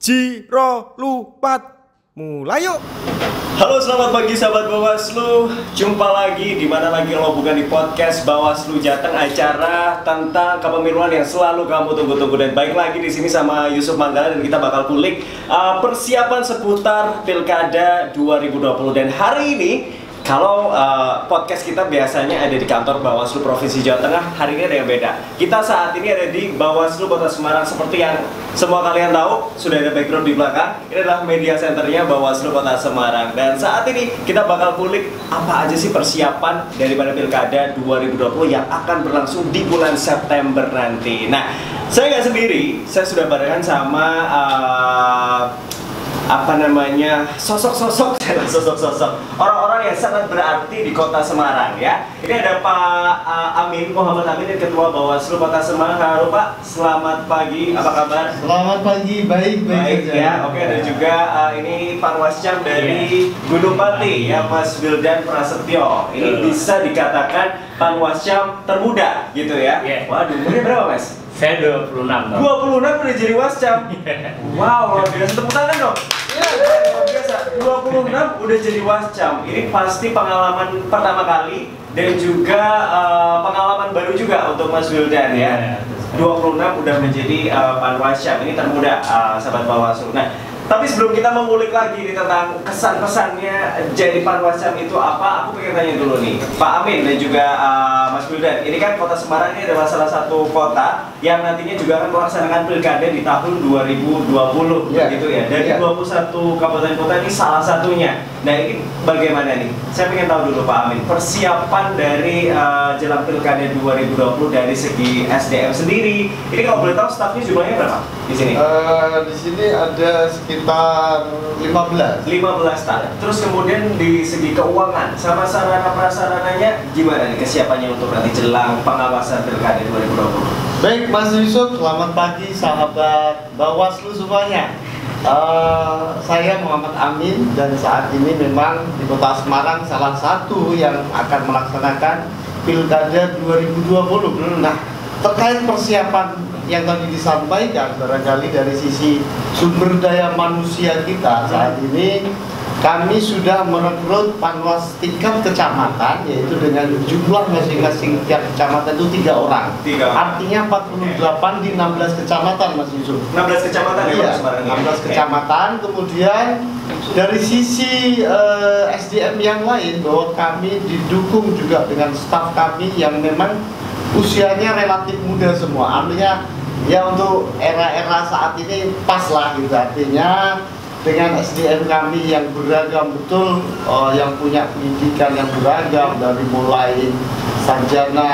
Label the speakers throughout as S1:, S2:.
S1: Jiro Lupat. Mulai yuk.
S2: Halo, selamat pagi sahabat Bawaslu. Jumpa lagi di mana lagi kalau bukan di podcast Bawaslu Jateng, acara tentang kepemiluan yang selalu kamu tunggu-tunggu. Dan baik lagi di sini sama Yusuf Manggala dan kita bakal kulik persiapan seputar Pilkada 2020. Dan hari ini kalau podcast kita biasanya ada di kantor Bawaslu Provinsi Jawa Tengah, hari ini ada yang beda. Kita saat ini ada di Bawaslu Kota Semarang. Seperti yang semua kalian tahu, sudah ada background di belakang. Ini adalah media centernya Bawaslu Kota Semarang. Dan saat ini kita bakal kulik apa aja sih persiapan daripada Pilkada 2020 yang akan berlangsung di bulan September nanti. Nah, saya nggak sendiri, saya sudah barengan sama sosok-sosok orang-orang yang sangat berarti di Kota Semarang ya. Ini ada Pak Amin, Muhammad Amin, Ketua Bawaslu Kota Semarang. Halo Pak, selamat pagi, apa kabar?
S3: Selamat pagi, baik
S2: Baik ya, oke. Ada juga ini Pak Wasyam dari Gunung Pati ya, Mas Wildan Prasetyo. Ini bisa dikatakan Pak Wasyam termuda gitu ya. Waduh, umurnya berapa Mas?
S4: Saya 26 dong.
S2: 26 udah jadi Wasyam. Wow, luar biasa, tepuk tangan dong. Luar biasa, 26 udah jadi Wasyam. Ini pasti pengalaman pertama kali dan juga pengalaman baru juga untuk Mas Wildan ya. 26 udah menjadi Panwasyam, ini termuda sahabat Bawaslu. Nah, tapi sebelum kita mengulik lagi nih tentang kesan-kesannya jadi Panwasyam itu apa, aku pengen tanya dulu nih Pak Amin dan juga Mas Wildan. Ini kan Kota Semarang ini adalah salah satu kota yang nantinya juga akan melaksanakan pilkada di tahun 2020 begitu ya. Dari 21 kabupaten kota ini salah satunya. Nah, ini bagaimana nih? Saya pengen tahu dulu Pak Amin, persiapan dari jelang pilkada 2020 dari segi SDM sendiri. Ini kalau boleh tahu stafnya jumlahnya berapa di sini?
S3: Di sini ada sekitar 15
S2: staff. Terus kemudian di segi keuangan sama sarana prasarananya gimana nih kesiapannya untuk nanti jelang pengawasan pilkada 2020?
S3: Baik Mas Yusuf, selamat pagi sahabat Bawaslu semuanya. Saya Muhammad Amin dan saat ini memang di Kota Semarang salah satu yang akan melaksanakan Pilkada 2020. Nah, terkait persiapan yang tadi disampaikan, barangkali dari sisi sumber daya manusia kita saat ini kami sudah merekrut panwas tingkat kecamatan, yaitu dengan jumlah masing-masing tiap kecamatan itu 3 orang. Artinya 48 di 16 kecamatan Mas Yusuf.
S2: 16 kecamatan ya,
S3: iya,
S2: Semarang.
S3: 16 kecamatan. Kemudian dari sisi SDM yang lain, bahwa kami didukung juga dengan staf kami yang memang usianya relatif muda semua. Artinya ya untuk era-era saat ini pas lah gitu. Artinya dengan SDM kami yang beragam betul, yang punya pendidikan yang beragam dari mulai sarjana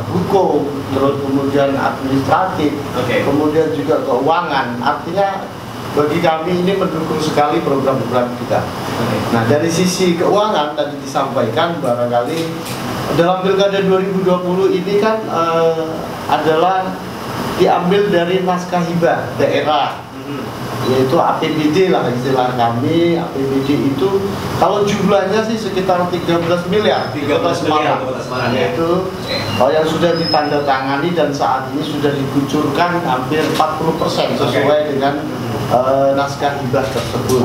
S3: hukum, terus kemudian administratif, kemudian juga keuangan. Artinya bagi kami ini mendukung sekali program-program kita. Nah, dari sisi keuangan tadi disampaikan, barangkali dalam Pilkada 2020 ini kan adalah diambil dari naskah hibah daerah, yaitu APBD lah istilah kami. APBD itu kalau jumlahnya sih sekitar 13 miliar di Kota Semarang, yaitu yang sudah ditandatangani dan saat ini sudah dikucurkan hampir 40% sesuai dengan naskah hibah tersebut.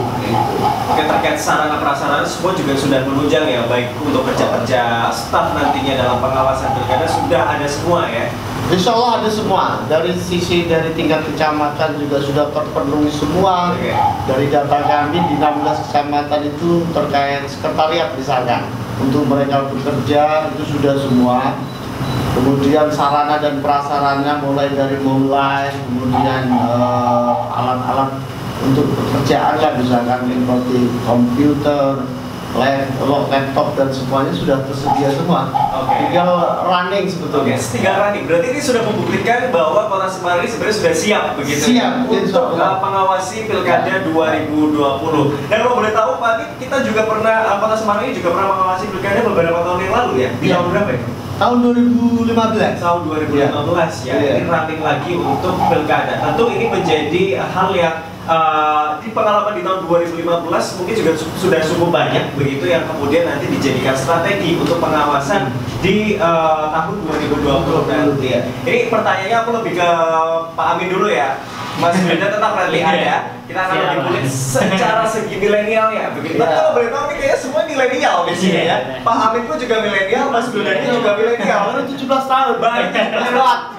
S2: Oke, terkait sarana prasarana semua juga sudah menunjang ya, baik untuk kerja-kerja staf nantinya dalam pengawasan pilkada sudah ada semua ya.
S3: Insya Allah ada semua. Dari sisi dari tingkat kecamatan juga sudah terpenuhi semua. Dari data kami di 16 kecamatan itu terkait sekretariat misalkan, untuk mereka bekerja itu sudah semua. Kemudian sarana dan prasarana mulai dari kemudian alat-alat untuk pekerjaan kan, misalkan seperti komputer, laptop dan semuanya sudah tersedia semua. Tinggal running sebetulnya.
S2: Tinggal running. Berarti ini sudah membuktikan bahwa Kota Semarang ini sebenarnya sudah siap begitu.
S3: Siap
S2: untuk mengawasi pilkada 2020. Dan kalau boleh tahu Pak, kita juga pernah Kota Semarang ini juga pernah mengawasi pilkada beberapa tahun yang lalu ya. Di tahun berapa ya?
S3: Tahun 2015.
S2: Tahun 2015 ya. Ini running lagi untuk pilkada. Tentu ini menjadi hal yang di pengalaman di tahun 2015 mungkin juga sudah cukup banyak begitu yang kemudian nanti dijadikan strategi untuk pengawasan di tahun 2020 nanti ya. Ini pertanyaannya aku lebih ke Pak Amin dulu ya. Mas Wildan tetap nanti ada. Kita akan lebih kulik secara segi milenial ya. Begitu. Tapi kalau boleh tahu nih kayaknya semua milenial di sini ya. Pak Amin pun juga milenial, Mas Dudani juga milenial.
S3: Baru 17 tahun.
S2: Baik,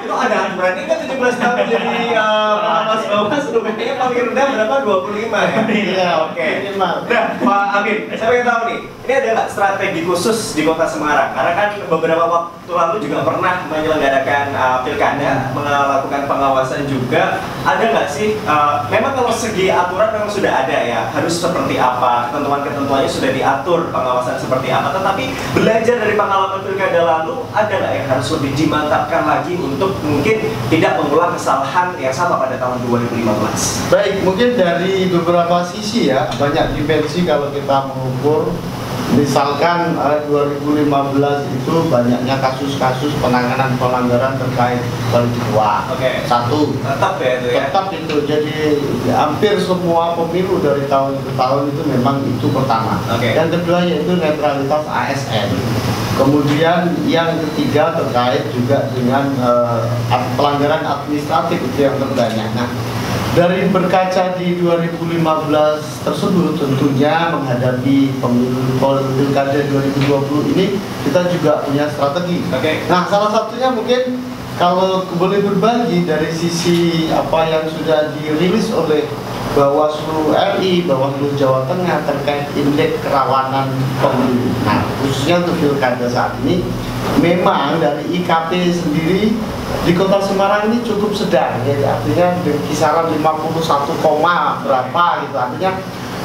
S2: itu ada aturan ini kan 17 tahun jadi pengawas bawas kayaknya paling rendah berapa? 25 ya?
S3: Iya,
S2: Oke. Nah, Pak Amin, saya pengen tahu nih, ini ada nggak strategi khusus di Kota Semarang? Karena kan beberapa waktu lalu juga pernah menyelenggarakan pilkada, melakukan pengawasan juga. Ada nggak sih? Memang kalau segi aturan memang sudah ada ya, harus seperti apa, ketentuan-ketentuannya sudah diatur, pengawasan seperti apa. Tetapi belajar dari pengalaman pilkada lalu, ada nggak yang harus lebih dimantapkan lagi untuk mungkin tidak mengulang kesalahan yang sama pada tahun 2015?
S3: Baik, mungkin dari beberapa sisi ya, banyak dimensi kalau kita mengukur. Misalkan 2015 itu banyaknya kasus-kasus penanganan pelanggaran terkait politik uang.
S2: Oke.
S3: Satu.
S2: Tetap ya itu ya.
S3: Tetap itu. Jadi hampir semua pemilu dari tahun ke tahun itu memang itu pertama.
S2: Oke.
S3: Yang kedua yaitu netralitas ASN. Kemudian yang ketiga terkait juga dengan pelanggaran administratif itu yang terbanyak. Nah, dari berkaca di 2015 tersebut tentunya menghadapi pemilu pilkada 2020 ini kita juga punya strategi.
S2: Oke.
S3: Nah, salah satunya mungkin kalau boleh berbagi dari sisi apa yang sudah dirilis oleh Bawaslu RI, Bawaslu Jawa Tengah terkait indeks kerawanan pemilu. Nah, khususnya untuk pilkada saat ini, memang dari IKP sendiri di Kota Semarang ini cukup sedang, ya, artinya di kisaran 51, berapa gitu. Artinya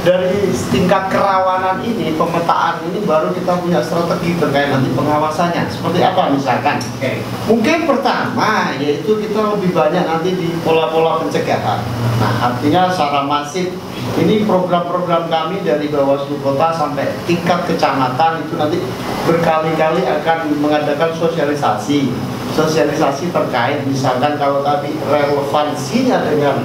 S3: dari tingkat kerawanan ini, pemetaan ini baru kita punya strategi terkait nanti pengawasannya. Seperti apa misalkan?
S2: Oke.
S3: Mungkin pertama yaitu kita lebih banyak nanti di pola-pola pencegahan. Nah, artinya secara masif ini program-program kami dari Bawaslu Kota sampai tingkat kecamatan itu nanti berkali-kali akan mengadakan sosialisasi terkait misalkan kalau tadi relevansinya dengan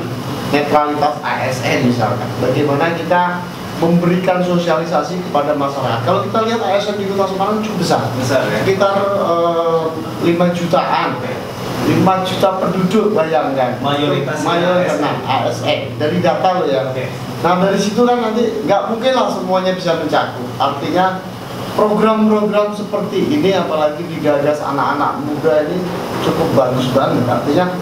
S3: netralitas ASN misalkan, bagaimana kita memberikan sosialisasi kepada masyarakat. Kalau kita lihat ASN di Kota Semarang cukup besar
S2: Ya?
S3: sekitar 5 jutaan, 5 juta penduduk, bayangkan mayoritas ASN dari data lo ya. Nah, dari situ kan nanti nggak mungkin lah semuanya bisa mencakup. Artinya program-program seperti ini apalagi digagas anak-anak muda ini cukup bagus banget. Artinya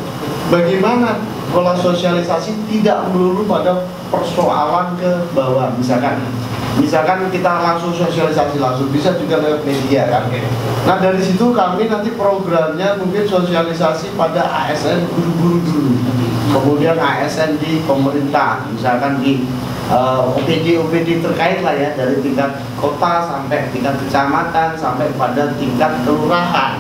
S3: bagaimana pola sosialisasi tidak melulu pada persoalan ke bawah. Misalkan kita langsung sosialisasi langsung, bisa juga lewat media kan. Nah, dari situ kami nanti programnya mungkin sosialisasi pada ASN guru-guru dulu, kemudian ASN di pemerintah, misalkan di OPD terkait lah ya, dari tingkat kota sampai tingkat kecamatan sampai pada tingkat kelurahan.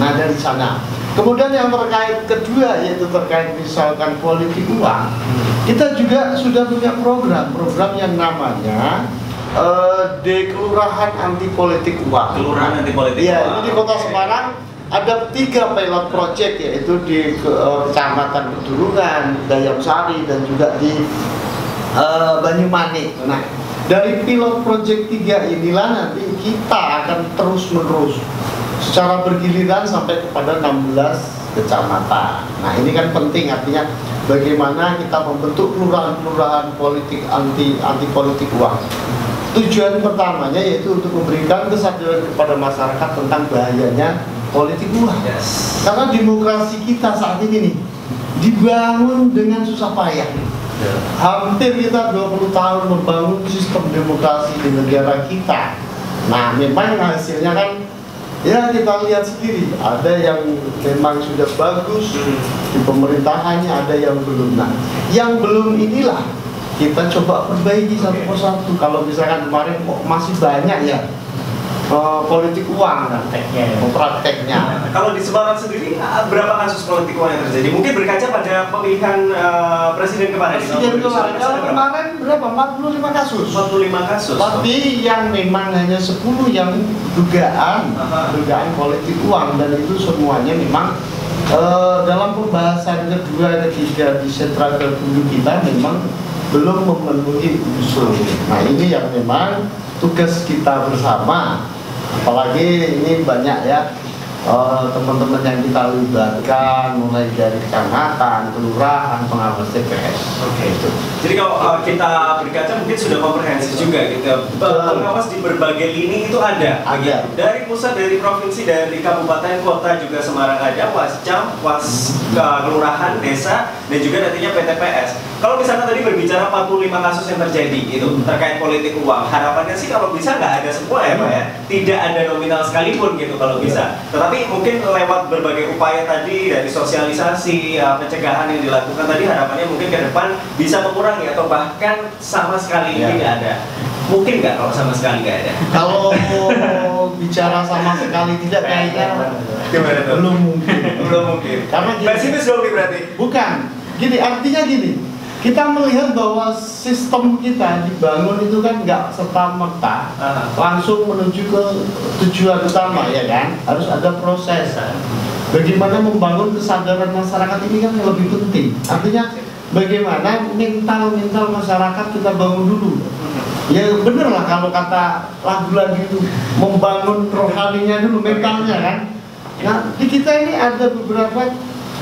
S3: Nah, dari sana. Kemudian yang terkait kedua yaitu terkait misalkan politik uang, kita juga sudah punya program yang namanya Kelurahan Anti Politik Uang.
S2: Kelurahan Anti Politik
S3: Uang.
S2: Uang.
S3: Ini di Kota Semarang ada 3 pilot project yaitu di Kecamatan Pedurungan, Dayamsari dan juga di Banyumanik. Nah, dari pilot project 3 inilah nanti kita akan terus-menerus secara bergiliran sampai kepada 16 kecamatan. Nah, ini kan penting, artinya bagaimana kita membentuk kelurahan-kelurahan politik anti politik uang. Tujuan pertamanya yaitu untuk memberikan kesadaran kepada masyarakat tentang bahayanya politik uang.
S2: Yes.
S3: Karena demokrasi kita saat ini nih dibangun dengan susah payah. Hampir kita 20 tahun membangun sistem demokrasi di negara kita. Nah, memang hasilnya kan ya kita lihat sendiri, ada yang memang sudah bagus di pemerintahannya, ada yang belum. Nah, yang belum inilah kita coba perbaiki satu persatu. Kalau misalkan kemarin kok masih banyak ya politik uang prakteknya.
S2: Kalau di Semarang sendiri berapa kasus politik uang yang terjadi? Mungkin berkaca pada pemilihan presiden kemarin.
S3: Kalau kemarin berapa? 45 kasus.
S2: 45 kasus.
S3: Tapi yang memang hanya 10 yang dugaan politik uang, dan itu semuanya memang dalam pembahasan kedua ketiga di sentra terpadu kita memang belum memenuhi unsur. Nah, ini yang memang tugas kita bersama. Apalagi ini banyak ya teman-teman yang kita libatkan mulai dari kecamatan, kelurahan, pengawas TPS.
S2: Oke. Jadi kalau kita berkaca mungkin sudah komprehensif juga gitu. Pengawas di berbagai lini itu ada.
S3: Ada.
S2: Dari pusat, dari provinsi, dari kabupaten, kota juga Semarang ada, Wascam, kelurahan, desa, dan juga nantinya PTPS. Kalau misalnya tadi berbicara 45 kasus yang terjadi itu terkait politik uang, harapannya sih kalau bisa nggak ada semua ya Pak ya, tidak ada nominal sekalipun gitu kalau bisa. Tetapi mungkin lewat berbagai upaya tadi dari sosialisasi, pencegahan yang dilakukan tadi, harapannya mungkin ke depan bisa mengurangi atau bahkan sama sekali tidak ada. Mungkin nggak kalau sama sekali nggak ada?
S3: Kalau bicara sama sekali tidak kayaknya belum mungkin.
S2: Belum mungkin.
S3: Karena
S2: pesimis dong nih berarti.
S3: Bukan. Gini, artinya gini. Kita melihat bahwa sistem kita dibangun itu kan nggak serta-merta langsung menuju ke tujuan utama, ya kan? Harus ada proses. Bagaimana membangun kesadaran masyarakat ini kan yang lebih penting. Artinya bagaimana mental masyarakat kita bangun dulu. Ya bener lah kalau kata lagu-lagu itu, membangun rohaninya dulu, mentalnya kan. Nah di kita ini ada beberapa,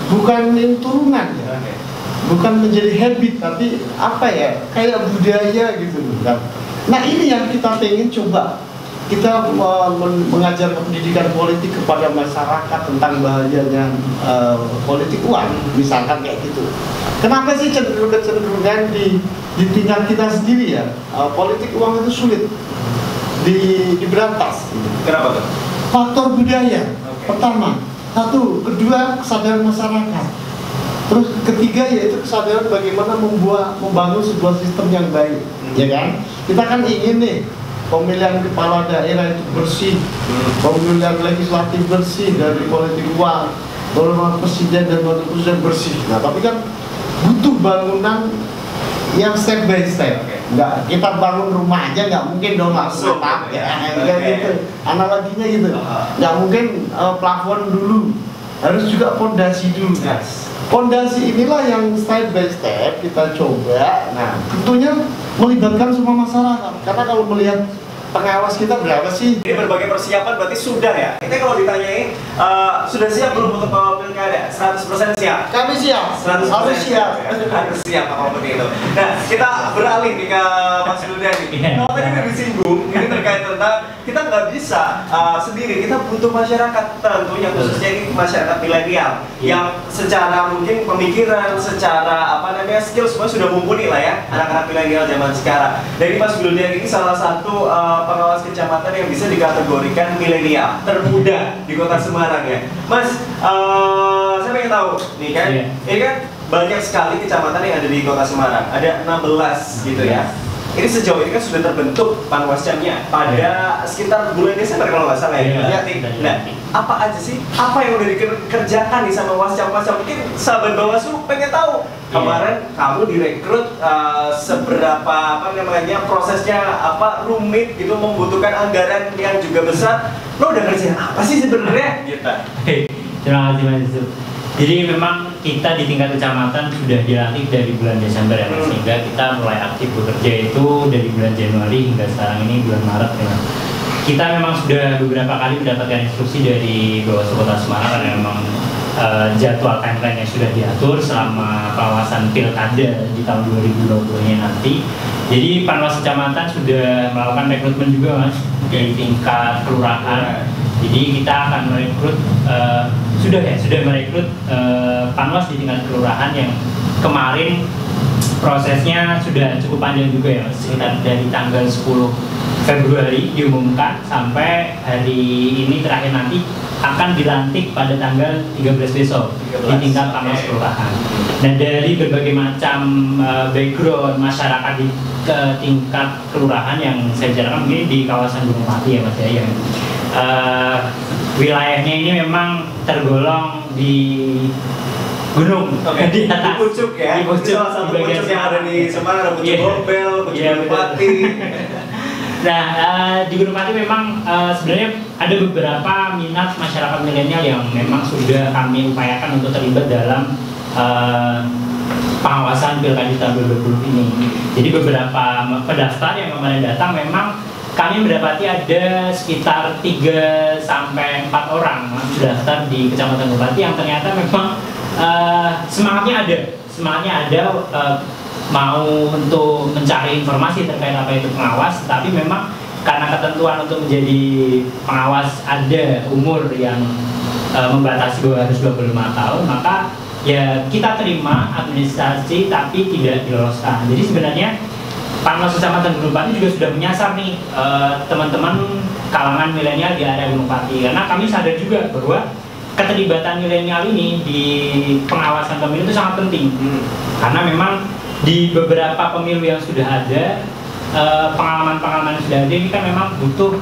S3: bukan turunan ya, bukan menjadi habit, tapi apa ya, kayak budaya gitu kan. Nah ini yang kita pengen coba, kita mengajar pendidikan politik kepada masyarakat tentang bahayanya politik uang, misalkan kayak gitu. Kenapa sih kecenderungan di tingkat kita sendiri ya, politik uang itu sulit diberantas.
S2: Kenapa tuh?
S3: Faktor budaya, pertama. Satu, kedua kesadaran masyarakat. Terus ketiga yaitu kesadaran bagaimana membangun sebuah sistem yang baik, ya kan? Kita kan ingin nih pemilihan kepala daerah itu bersih, pemilihan legislatif bersih dari politik uang, pemilihan presiden dan wakil presiden bersih. Nah tapi kan butuh bangunan yang step by step. Nggak kita bangun rumah aja nggak mungkin dong langsung atap ya, gitu. Analoginya gitu. Nggak mungkin plafon dulu, harus juga fondasi dulu. Fondasi inilah yang step by step kita coba. Nah, tentunya melibatkan semua masyarakat. Karena kalau melihat pengawas kita berapa sih?
S2: Ini berbagai persiapan berarti sudah ya. Kita kalau ditanyain sudah siap belum untuk pilkada? 100% siap.
S3: Kami siap.
S2: 100%
S3: harus siap.
S2: Harus siap apapun itu. Nah, kita beralih nih ke Mas Duda nih. Kalau tadi udah disinggung, ini terkait tentang kita nggak bisa sendiri. Kita butuh masyarakat tentunya, khususnya ini masyarakat milenial yang secara mungkin pemikiran, secara skill semua sudah mumpuni lah ya, anak-anak milenial zaman sekarang. Dari Mas Duda ini salah satu pengawas kecamatan yang bisa dikategorikan milenial termuda di kota Semarang ya, Mas. Saya pengen tahu nih kan, ini kan banyak sekali kecamatan yang ada di kota Semarang, ada 16 gitu ya. Ini sejauh ini kan sudah terbentuk Panwascamnya pada sekitar bulan Desember kalau nggak salah ya. Nah, apa aja sih? Apa yang udah dikerjakan nih sama Wascam-Wascam? Mungkin sahabat Bawaslu pengen tahu. Kemarin kamu direkrut seberapa prosesnya rumit gitu, membutuhkan anggaran yang juga besar. Lo udah ngerjain apa sih sebenarnya? Gitu.
S4: Terima kasih Mas Yusuf. Jadi memang kita di tingkat kecamatan sudah dilatih dari bulan Desember ya, sehingga kita mulai aktif bekerja itu dari bulan Januari hingga sekarang ini bulan Maret ya. Kita memang sudah beberapa kali mendapatkan instruksi dari Bawaslu Kota Semarang karena memang jadwal timeline yang sudah diatur selama pengawasan pilkada di tahun 2020 nanti. Jadi Panwas Kecamatan sudah melakukan rekrutmen juga Mas di tingkat kelurahan. Jadi kita akan merekrut sudah merekrut Panwas di tingkat kelurahan yang kemarin prosesnya sudah cukup panjang juga ya, sekitar dari tanggal 10 Februari diumumkan sampai hari ini terakhir nanti akan dilantik pada tanggal 13 besok di tingkat Panwas kelurahan. Nah dari berbagai macam background masyarakat di tingkat kelurahan yang saya bicarakan mungkin di kawasan Gunung Pati ya Mas ya, yang wilayahnya ini memang tergolong di gunung, di atas,
S2: di pucuk ya, di pucuk, salah satu pucuk yang ada di Semarang, ada pucuk Bombel, pucuk Gunung Pati.
S4: Nah, di Gunung Pati memang sebenarnya ada beberapa minat masyarakat milenial yang memang sudah kami upayakan untuk terlibat dalam pengawasan pilkada tahun 2020 ini. Jadi beberapa pendaftar yang kemarin datang memang kami mendapati ada sekitar 3 sampai 4 orang masuk daftar di Kecamatan Gunung yang ternyata memang semangatnya ada mau untuk mencari informasi terkait apa itu pengawas, tapi memang karena ketentuan untuk menjadi pengawas ada umur yang membatasi bahwa harus 25 tahun, maka ya kita terima administrasi tapi tidak diloloskan. Jadi sebenarnya Panwas Kecamatan Gunung Pati juga sudah menyasar nih teman-teman kalangan milenial di area Gunung Pati, karena kami sadar juga bahwa keterlibatan milenial ini di pengawasan pemilu itu sangat penting. Karena memang di beberapa pemilu yang sudah ada, pengalaman-pengalaman yang sudah ada ini kan memang butuh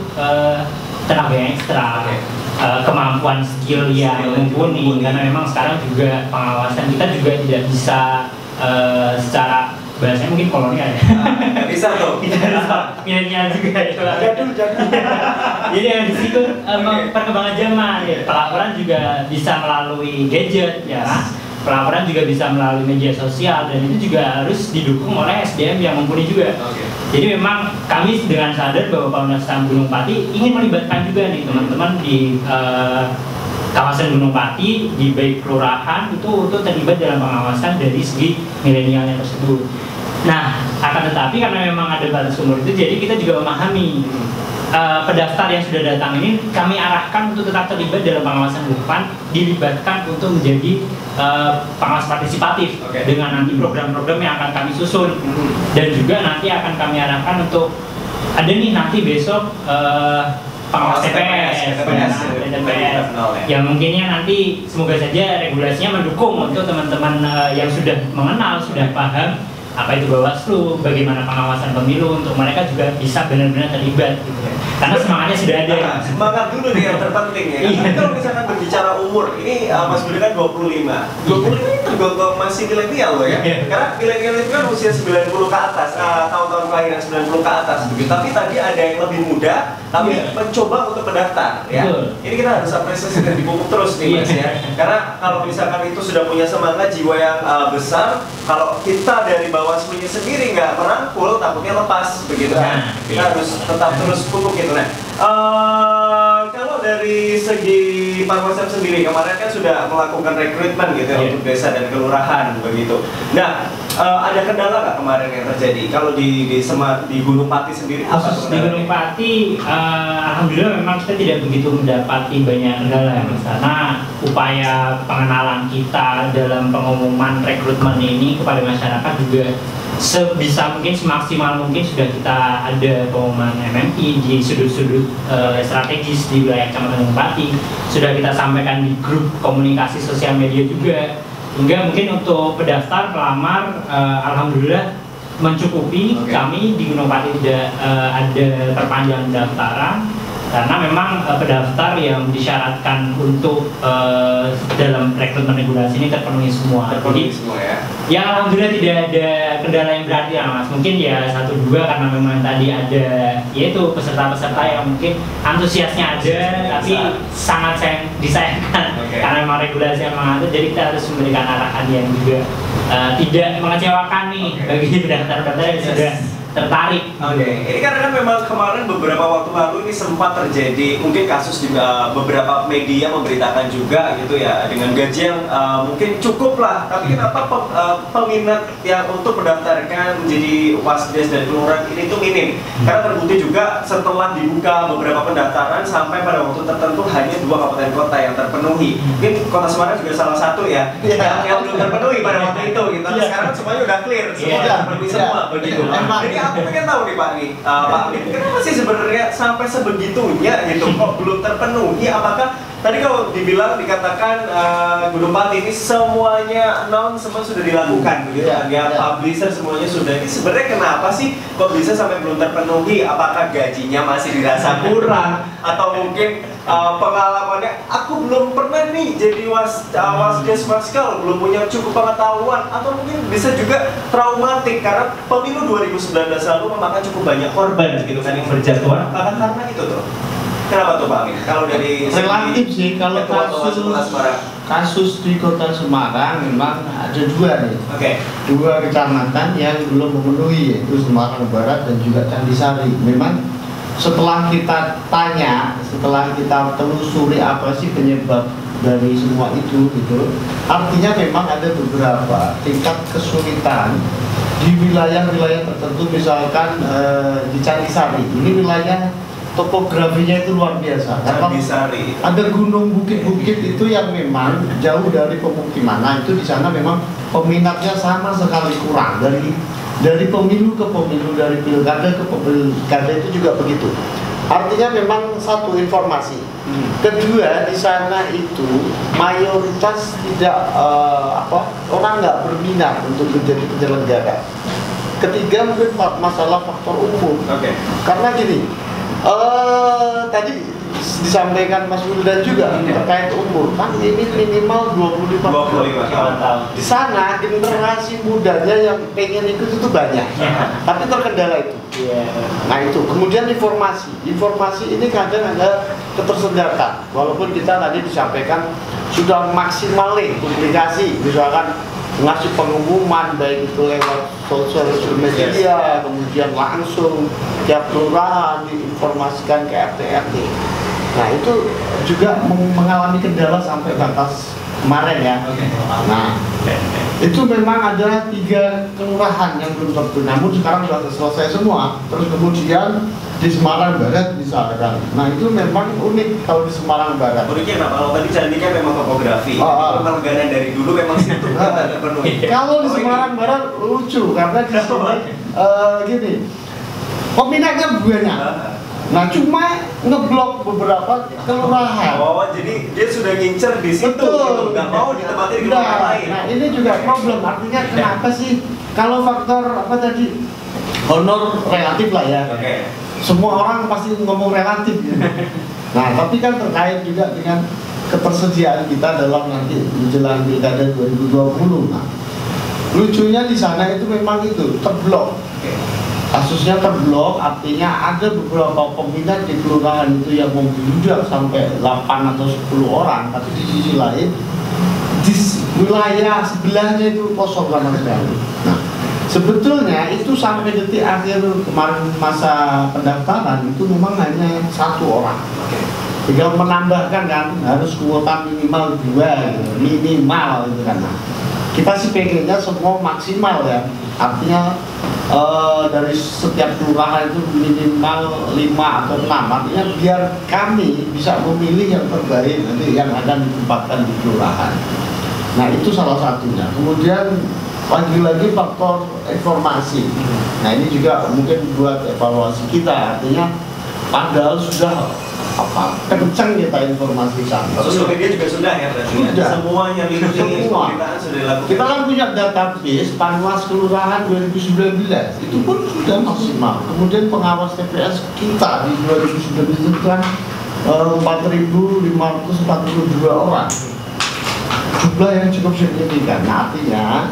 S4: tenaga yang ekstra, kemampuan skill yang mumpuni, karena memang sekarang juga pengawasan kita juga tidak bisa secara bahasanya mungkin kolonial ya.
S2: Nggak bisa tuh.
S4: Milenial juga itu.
S3: Jadul.
S4: Jadi di situ perkembangan zaman ya. Pelaporan juga bisa melalui gadget ya. Pelaporan juga bisa melalui media sosial, dan itu juga harus didukung oleh SDM yang mumpuni juga. Jadi memang kami dengan sadar bahwa Panwas Gunung Pati ingin melibatkan juga nih teman-teman di kawasan Gunung Pati, di baik kelurahan itu untuk terlibat dalam pengawasan dari segi milenialnya tersebut. Nah, akan tetapi karena memang ada batas umur itu, jadi kita juga memahami pendaftar yang sudah datang ini kami arahkan untuk tetap terlibat dalam pengawasan depan, dilibatkan untuk menjadi pengawas partisipatif dengan nanti program-program yang akan kami susun, dan juga nanti akan kami arahkan untuk ada nih nanti besok pengawas TPS yang mungkinnya nanti semoga saja regulasinya mendukung untuk teman-teman yang sudah mengenal, sudah paham apa itu Bawaslu, bagaimana pengawasan pemilu, untuk mereka juga bisa benar-benar terlibat gitu ya. Karena semangatnya sudah ada.
S2: Semangat dulu nih yang terpenting ya. Tapi kalau misalkan berbicara umur, ini Mas Budi kan 25. 25 ini tergolong masih milenial loh ya. Karena milenial itu kan usia 90 ke atas, tahun-tahun kelahiran 90 ke atas begitu. Tapi tadi ada yang lebih muda, tapi mencoba untuk mendaftar ya. Ini kita harus apresiasi dan dipupuk terus nih Mas ya. Karena kalau misalkan itu sudah punya semangat jiwa yang besar, kalau kita dari Bawaslu-nya sendiri nggak merangkul, takutnya lepas begitu kan. Kita harus tetap terus pupuk gitu. Nah, kalau dari segi Panwasem sendiri kemarin kan sudah melakukan rekrutmen gitu ya untuk desa dan kelurahan begitu. Nah, ada kendala nggak kemarin yang terjadi? Kalau di Gunung Pati sendiri
S4: khusus di Gunung Pati, alhamdulillah memang kita tidak begitu mendapati banyak kendala ya, karena upaya pengenalan kita dalam pengumuman rekrutmen ini kepada masyarakat juga sebisa mungkin, semaksimal mungkin sudah kita ada pengumuman MMI di sudut-sudut strategis di wilayah Kecamatan Gunung Pati, sudah kita sampaikan di grup komunikasi sosial media juga, hingga mungkin untuk pendaftar pelamar alhamdulillah mencukupi. Kami di Gunung Pati tidak ada perpanjangan pendaftaran, karena memang pendaftar yang disyaratkan untuk dalam rekrutmen regulasi ini terpenuhi semua. Jadi
S2: semua ya.
S4: Ya alhamdulillah tidak ada kendala yang berarti ya Mas. Mungkin ya 1-2 karena memang tadi ada yaitu peserta-peserta yang mungkin antusiasnya ada, tapi sangat disayangkan karena memang regulasi yang mengatur. Jadi kita harus memberikan arahan yang juga tidak mengecewakan nih bagi pendaftar-pendaftar yang sudah tertarik.
S2: Ini karena kan memang kemarin beberapa waktu lalu ini sempat terjadi mungkin kasus juga, beberapa media memberitakan juga gitu ya, dengan gaji yang mungkin cukup lah, tapi kenapa peminat yang untuk mendaftarkan menjadi Wasdes dan kelurahan ini tuh minim? Karena terbukti juga setelah dibuka beberapa pendaftaran sampai pada waktu tertentu hanya 2 kabupaten kota yang terpenuhi. Mungkin Kota Semarang juga salah satu ya yang belum terpenuhi pada waktu itu gitu. Tapi sekarang semuanya udah clear, semua udah terpenuhi semua begitu. Jadi aku pengen tahu nih Pak Alif, kenapa sih sebenarnya sampai sebegitunya gitu kok belum terpenuhi? Apakah tadi kalau dikatakan Gunung Pati ini semuanya semua sudah dilakukan begitu kan ya, publisher semuanya sudah. Ini sebenarnya kenapa sih kok bisa sampai belum terpenuhi? Apakah gajinya masih dirasa kurang, atau mungkin pengalamannya aku belum pernah nih jadi Wasdes Maskal, belum punya cukup pengetahuan, atau mungkin bisa juga traumatik karena pemilu 2019 lalu memakan cukup banyak korban gitu kan yang berjatuhan. Apakah karena itu tuh? Kenapa tuh Pak Amin? Kalau dari
S3: relatif sih, kalau kasus di Kota Semarang memang ada 2 nih. 2 kecamatan yang belum memenuhi, yaitu Semarang Barat dan juga Candisari. Memang setelah kita tanya, setelah kita telusuri apa sih penyebab dari semua itu gitu, artinya memang ada beberapa tingkat kesulitan di wilayah-wilayah tertentu, misalkan di Candisari. Ini wilayah topografinya itu luar biasa.
S2: Candisari.
S3: Ada gunung, bukit-bukit itu yang memang jauh dari pemukiman. Nah itu di sana memang peminatnya sama sekali kurang, dari pemilu ke pemilu, dari pilkada ke pilkada itu juga begitu. Artinya memang satu informasi. Kedua, di sana itu mayoritas tidak orang nggak berminat untuk menjadi penyelenggara. Ketiga, mungkin masalah faktor umur. Karena gini, tadi disampaikan Mas Wildan juga terkait umur, kan ini minimal 25 tahun. Di sana generasi mudanya yang pengen ikut itu banyak, tapi terkendala itu. Nah itu, kemudian informasi ini kadang ada ketersenggarkan, walaupun kita tadi disampaikan sudah maksimal nih publikasi, misalkan ngasih pengumuman baik itu lewat sosial media, kemudian langsung tiap kelurahan diinformasikan ke RT RT. Nah itu juga mengalami kendala sampai batas kemarin ya. Nah itu memang ada 3 kelurahan yang belum terbentuk, namun sekarang sudah selesai semua. Terus kemudian di Semarang Barat misalkan, nah itu memang unik kalau di Semarang Barat.
S2: Uniknya kenapa? Kalau tadi Candi kan memang topografi, pemenggalan dari dulu memang situ nggak penuh.
S3: Kalau di Semarang Barat lucu karena di sini gini, peminatnya banyak. Nah cuma ngeblok beberapa kelurahan.
S2: Oh jadi dia sudah ngincer di situ,
S3: betul,
S2: nggak mau ditempatin di kelurahan lain.
S3: Nah ini juga problem, artinya kenapa sih kalau faktor apa tadi honor relatif lah ya. Semua orang pasti ngomong relatif gitu. Nah tapi kan terkait juga dengan ketersediaan kita dalam nanti menjelang pilkada 2020. Nah lucunya di sana itu memang itu terblok. Kasusnya terblok, artinya ada beberapa peminat di kelurahan itu yang membludak sampai 8 atau 10 orang, tapi di sisi lain di wilayah sebelahnya itu kosong sama sekali. Nah, sebetulnya itu sampai detik akhir kemarin masa pendaftaran itu memang hanya 1 orang. Tinggal menambahkan kan harus kuota minimal 2 gitu. Minimal gitu kan. Nah, kita sih pengennya semua maksimal ya, artinya dari setiap kelurahan itu minimal 5 atau 6, artinya biar kami bisa memilih yang terbaik nanti yang akan ditempatkan di kelurahan. Nah itu salah satunya. Kemudian lagi-lagi faktor informasi. Nah ini juga mungkin buat evaluasi kita, artinya padahal sudah kencang kita informasi sana.
S2: Sosial media juga sudah ya berarti.
S3: Sudah.
S2: Semuanya lini pemberitaan sudah dilakukan.
S3: Kita kan punya database Panwas Kelurahan 2019 itu pun sudah maksimal. Kemudian pengawas TPS kita di 2019 itu kan 4.542 orang. Jumlah yang cukup signifikan. Nah, artinya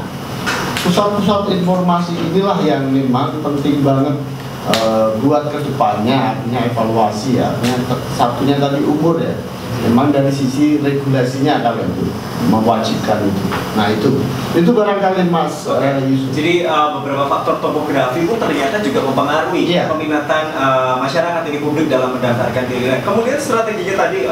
S3: pusat-pusat informasi inilah yang memang penting banget buat kedepannya, artinya evaluasi ya. Satunya tadi umur ya, memang dari sisi regulasinya kalian itu mewajibkan itu. Nah itu barangkali Mas Yusuf.
S2: Jadi beberapa faktor topografi pun ternyata juga mempengaruhi peminatan masyarakat ini publik dalam mendaftarkan diri. Kemudian strateginya tadi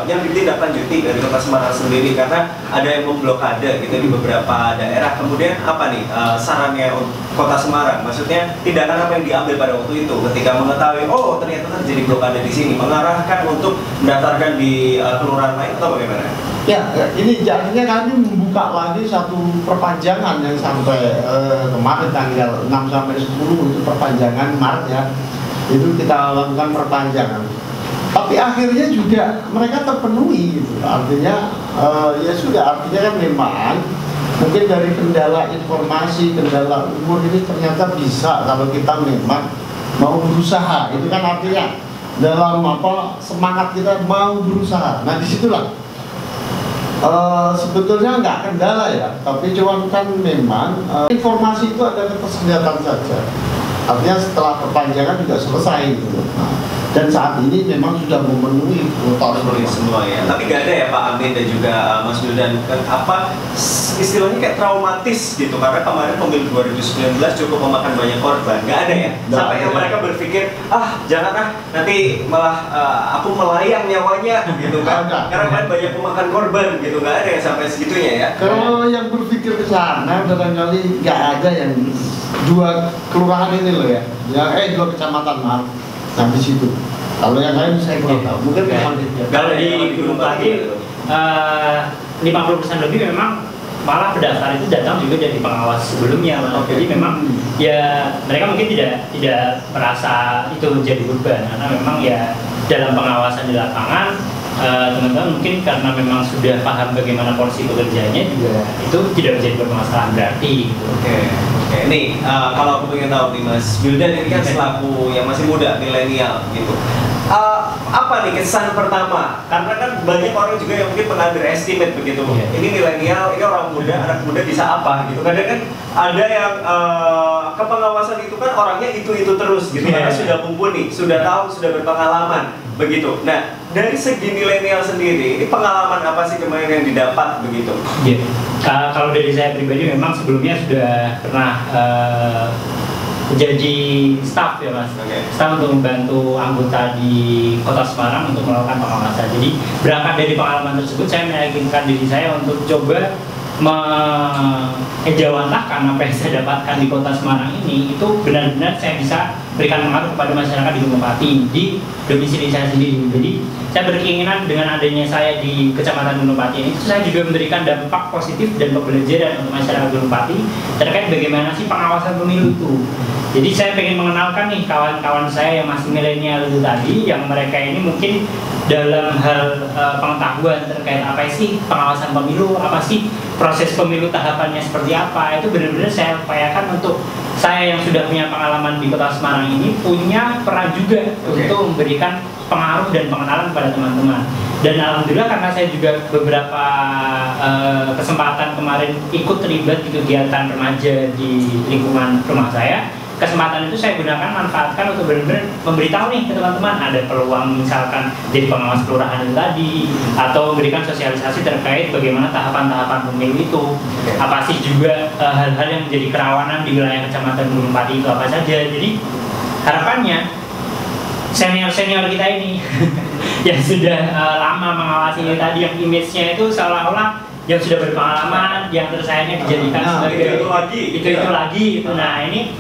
S2: yang ditindaklanjuti dari Kota Semarang sendiri, karena ada yang memblokade gitu di beberapa daerah. Kemudian apa nih sarannya Kota Semarang? Maksudnya tindakan apa yang diambil pada waktu itu ketika mengetahui oh ternyata terjadi blokade di sini, mengarahkan untuk mendaftarkan di kelurahan lain atau bagaimana?
S3: Ya, ini jadinya kami membuka lagi satu perpanjangan yang sampai kemarin tanggal 6 sampai 10 itu perpanjangan Maret ya. Itu kita lakukan perpanjangan. Tapi akhirnya juga mereka terpenuhi gitu. Artinya ya sudah, artinya kan memang mungkin dari kendala informasi, kendala umur ini ternyata bisa kalau kita memang mau berusaha. Itu kan artinya dalam semangat kita mau berusaha. Nah disitulah sebetulnya nggak kendala ya, tapi cuman kan memang informasi itu ada ketersediaan saja. Artinya setelah perpanjangan juga selesai gitu. Nah, dan saat ini memang sudah memenuhi kuota
S2: semua ya. Tapi nggak ada ya Pak Amin dan juga Mas Wildan, apa istilahnya kayak traumatis gitu, karena kemarin pemilu 2019 cukup memakan banyak korban. Nggak ada ya? Sampai yang mereka berpikir, jangan nanti malah aku melayang nyawanya gitu kan. Karena kan banyak memakan korban gitu, nggak ada yang sampai segitunya ya.
S3: Kalau yang berpikir ke sana barangkali nggak ada yang 2 kelurahan ini loh ya. 2 kecamatan maaf. Sampai situ. Kalau yang lain saya kurang tahu. Mungkin
S4: kalau di Gunung Pati 50% lebih memang malah pendaftar itu datang juga dari pengawas sebelumnya. Jadi memang ya mereka mungkin tidak merasa itu menjadi beban, karena memang ya dalam pengawasan di lapangan teman-teman mungkin karena memang sudah paham bagaimana porsi pekerjaannya juga itu tidak menjadi permasalahan berarti gitu.
S2: Oke. Nih kalau aku pengen tahu nih Mas Wildan, ini kan selaku yang masih muda, milenial gitu, apa nih kesan pertama? Karena kan banyak orang juga yang mungkin underestimate begitu. Ini milenial, ini orang muda, anak muda bisa apa gitu. Kadang kan ada yang kepengawasan itu kan orangnya itu terus gitu, karena sudah mumpuni, sudah tahu, sudah berpengalaman begitu. Nah, dari segi milenial sendiri, ini pengalaman apa sih kemarin yang didapat begitu?
S4: Kalau dari saya pribadi memang sebelumnya sudah pernah jadi staff ya Mas, staff untuk membantu anggota di Kota Semarang untuk melakukan pengawasan. Jadi berangkat dari pengalaman tersebut, saya meyakinkan diri saya untuk coba mengejawantahkan apa yang saya dapatkan di Kota Semarang ini, itu benar-benar saya bisa berikan pengaruh kepada masyarakat di Gunung Pati, di domisili saya sendiri. Jadi saya berkeinginan dengan adanya saya di Kecamatan Gunung Pati ini, saya juga memberikan dampak positif dan pembelajaran untuk masyarakat Gunung Pati terkait bagaimana sih pengawasan pemilu itu. Jadi saya ingin mengenalkan nih kawan-kawan saya yang masih milenial itu tadi, yang mereka ini mungkin dalam hal pengetahuan terkait apa sih pengawasan pemilu, apa sih proses pemilu tahapannya seperti apa, itu benar-benar saya upayakan untuk saya yang sudah punya pengalaman di Kota Semarang ini punya peran juga untuk memberikan pengaruh dan pengenalan kepada teman-teman. Dan alhamdulillah karena saya juga beberapa kesempatan kemarin ikut terlibat di kegiatan remaja di lingkungan rumah saya, kesempatan itu saya gunakan, manfaatkan untuk benar-benar memberitahu nih ke teman-teman ada peluang misalkan jadi pengawas kelurahan itu tadi, atau memberikan sosialisasi terkait bagaimana tahapan-tahapan pemilu itu, apa sih juga hal-hal yang menjadi kerawanan di wilayah Kecamatan Gunung Pati itu apa saja. Jadi harapannya senior-senior kita ini yang sudah lama mengawasi ini tadi, yang image-nya itu seolah-olah yang sudah berpengalaman, yang terus akhirnya dijadikan sebagai itu lagi gitu. Nah ini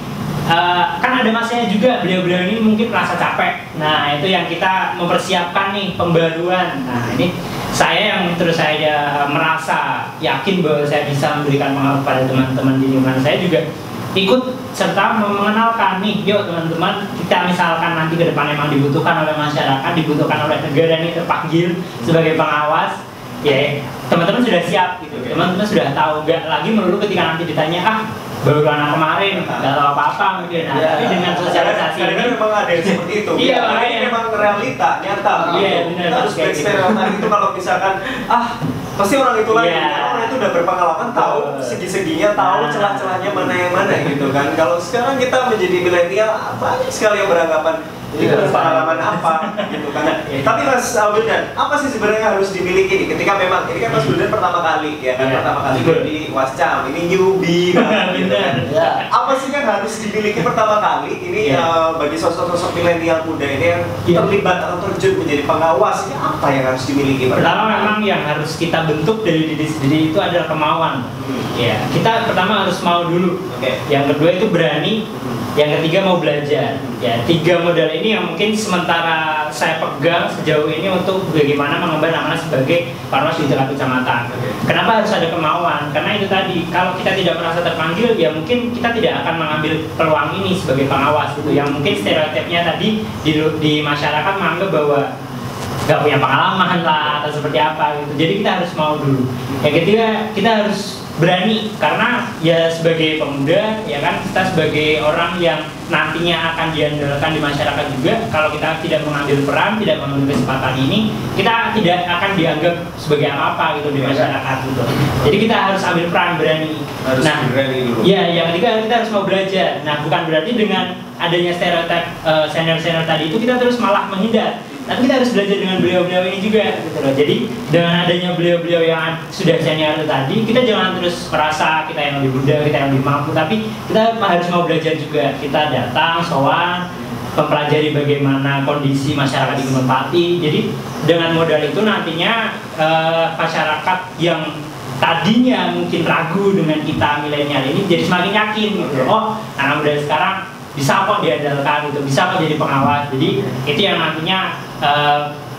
S4: kan ada masanya juga, beliau-beliau ini mungkin merasa capek. Nah itu yang kita mempersiapkan nih pembaruan. Nah ini saya yang terus saya merasa yakin bahwa saya bisa memberikan pengaruh pada teman-teman di lingkungan saya, juga ikut serta mengenalkan nih, yuk teman-teman, kita misalkan nanti ke depan memang dibutuhkan oleh masyarakat, dibutuhkan oleh negara nih, terpanggil sebagai pengawas, ya teman-teman sudah siap gitu, teman-teman sudah tahu, gak lagi melulu ketika nanti ditanya baru anak kemarin, nggak tahu apa-apa mungkin. Nah, tapi dengan sosialisasi ini
S2: memang ada yang seperti itu.
S4: Iya,
S2: ini memang realita, nyata.
S4: Iya, benar.
S2: Terus eksperimen itu kalau misalkan pasti orang itu lagi, karena orang itu udah berpengalaman, tahu segi-seginya, tahu celah-celahnya mana yang mana gitu kan. Kalau sekarang kita menjadi milenial, banyak sekali yang beranggapan itu pengalaman apa gitu kan. Tapi Mas Wildan, apa sih sebenarnya harus dimiliki nih ketika memang ini kan Mas Wildan pertama kali ya kan, pertama kali di Wascam, ini newbie kan, gitu kan. Apa sih yang harus dimiliki pertama kali ini bagi sosok-sosok milenial muda ini yang terlibat atau terjun menjadi pengawas, ini apa yang harus dimiliki?
S4: Pertama memang yang harus kita bentuk dari diri sendiri itu adalah kemauan. Ya, kita pertama harus mau dulu. Yang kedua itu berani. Yang ketiga mau belajar. Ya, 3 modal ini yang mungkin sementara saya pegang sejauh ini untuk bagaimana mengemban amanah sebagai panwas di tingkat kecamatan. Kenapa harus ada kemauan? Karena itu tadi, kalau kita tidak merasa terpanggil, ya mungkin kita tidak akan mengambil peluang ini sebagai pengawas gitu. Yang mungkin stereotipnya tadi di masyarakat menganggap bahwa nggak punya pengalaman lah atau seperti apa gitu. Jadi kita harus mau dulu. Yang ketiga, kita harus berani, karena ya sebagai pemuda ya kan, kita sebagai orang yang nantinya akan diandalkan di masyarakat juga, kalau kita tidak mengambil peran, tidak mengambil kesempatan ini, kita tidak akan dianggap sebagai apa-apa gitu di masyarakat gitu. Jadi kita harus ambil peran, berani.
S2: Berani dulu.
S4: Ya, yang ketiga kita harus mau belajar. Nah, bukan berarti dengan adanya stereotip senior-senior tadi itu kita terus malah menghindar. tapi kita harus belajar dengan beliau-beliau ini juga gitu loh. Jadi dengan adanya beliau-beliau yang sudah senior tadi, kita jangan terus merasa kita yang lebih muda, kita yang lebih mampu, tapi kita harus mau belajar juga. Kita datang, sowan, mempelajari bagaimana kondisi masyarakat di Gunung Pati. Jadi dengan modal itu nantinya masyarakat yang tadinya mungkin ragu dengan kita milenial ini jadi semakin yakin gitu. Oh, anak muda sekarang bisa kok diandalkan gitu, bisa kok jadi pengawas. Jadi itu yang nantinya